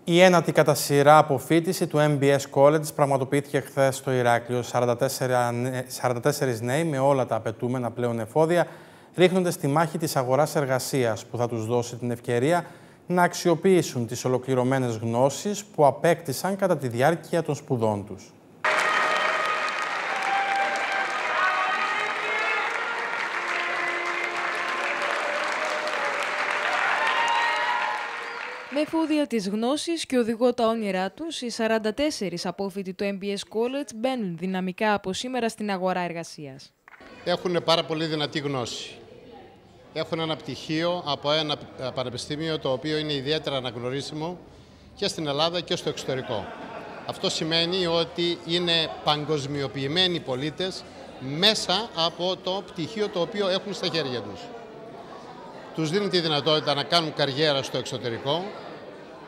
Η ένατη κατά σειρά αποφοίτηση του MBS College πραγματοποιήθηκε χθες στο Ηράκλειο. 44 νέοι με όλα τα απαιτούμενα πλέον εφόδια ρίχνονται στη μάχη της αγοράς εργασίας που θα τους δώσει την ευκαιρία να αξιοποιήσουν τις ολοκληρωμένες γνώσεις που απέκτησαν κατά τη διάρκεια των σπουδών τους. Με εφόδια της γνώσης και οδηγό τα όνειρά τους, οι 44 απόφοιτοι του MBS College μπαίνουν δυναμικά από σήμερα στην αγορά εργασίας. Έχουν πάρα πολύ δυνατή γνώση. Έχουν ένα πτυχίο από ένα πανεπιστήμιο το οποίο είναι ιδιαίτερα αναγνωρίσιμο και στην Ελλάδα και στο εξωτερικό. Αυτό σημαίνει ότι είναι παγκοσμιοποιημένοι πολίτες μέσα από το πτυχίο το οποίο έχουν στα χέρια τους. Τους δίνει τη δυνατότητα να κάνουν καριέρα στο εξωτερικό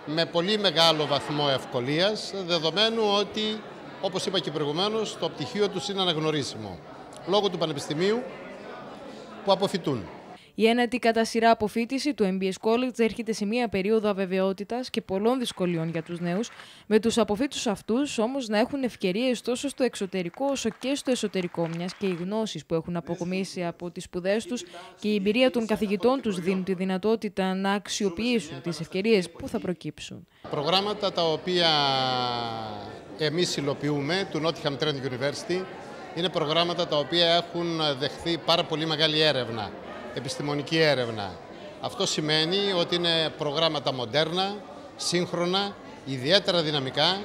με πολύ μεγάλο βαθμό ευκολίας, δεδομένου ότι, όπως είπα και προηγουμένως, το πτυχίο τους είναι αναγνωρίσιμο, λόγω του πανεπιστημίου που αποφοιτούν. Η ένατη κατά σειρά αποφοίτηση του MBS College έρχεται σε μία περίοδο αβεβαιότητας και πολλών δυσκολιών για τους νέους, με τους αποφοίτους αυτούς όμως να έχουν ευκαιρίες τόσο στο εξωτερικό όσο και στο εσωτερικό, μιας και οι γνώσεις που έχουν αποκομίσει από τις σπουδές τους και η εμπειρία των καθηγητών τους δίνουν τη δυνατότητα να αξιοποιήσουν τις ευκαιρίες που θα προκύψουν. Προγράμματα τα οποία εμείς υλοποιούμε του Nottingham Trent University είναι προγράμματα τα οποία έχουν δεχθεί πάρα πολύ μεγάλη έρευνα. Επιστημονική έρευνα. Αυτό σημαίνει ότι είναι προγράμματα μοντέρνα, σύγχρονα, ιδιαίτερα δυναμικά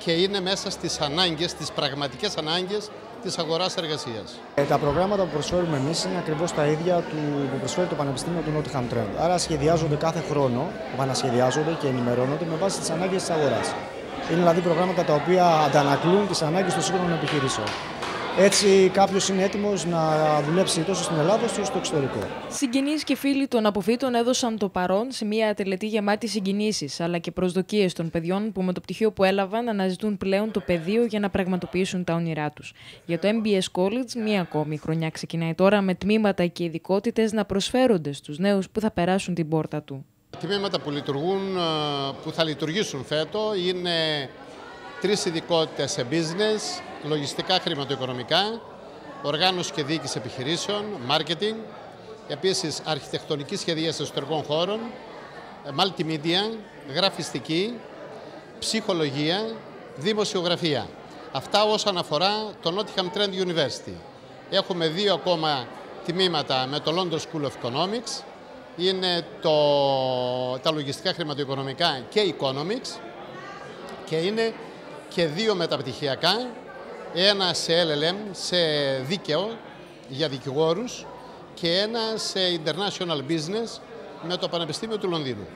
και είναι μέσα στις ανάγκες, τις πραγματικές ανάγκες της αγοράς εργασίας. Τα προγράμματα που προσφέρουμε εμείς είναι ακριβώς τα ίδια που προσφέρει το Πανεπιστήμιο του Nottingham Trent. Άρα σχεδιάζονται κάθε χρόνο, επανασχεδιάζονται και ενημερώνονται με βάση τις ανάγκες της αγοράς. Είναι δηλαδή προγράμματα τα οποία αντανακλούν τις ανάγκες των σύγχρονων επιχειρήσεων. Έτσι, κάποιος είναι έτοιμος να δουλέψει τόσο στην Ελλάδα όσο στο εξωτερικό. Συγγενείς και φίλοι των αποφοίτων έδωσαν το παρόν σε μια τελετή γεμάτη συγκινήσεις, αλλά και προσδοκίες των παιδιών που με το πτυχίο που έλαβαν αναζητούν πλέον το πεδίο για να πραγματοποιήσουν τα όνειρά τους. Για το MBS College, μία ακόμη χρονιά ξεκινάει τώρα με τμήματα και ειδικότητες να προσφέρονται στους νέους που θα περάσουν την πόρτα του. Τα τμήματα που θα λειτουργήσουν φέτος είναι 3 ειδικότητες σε business, λογιστικά χρηματοοικονομικά, οργάνωση και διοίκηση επιχειρήσεων, marketing, επίσης αρχιτεκτονική σχεδίαση εσωτερικών χώρων, multimedia, γραφιστική, ψυχολογία, δημοσιογραφία. Αυτά όσον αφορά το Nottingham Trent University. Έχουμε 2 ακόμα τμήματα με το London School of Economics, είναι τα λογιστικά χρηματοοικονομικά και economics και είναι και 2 μεταπτυχιακά, ένα σε LLM, σε δίκαιο για δικηγόρους και ένα σε International Business με το Πανεπιστήμιο του Λονδίνου.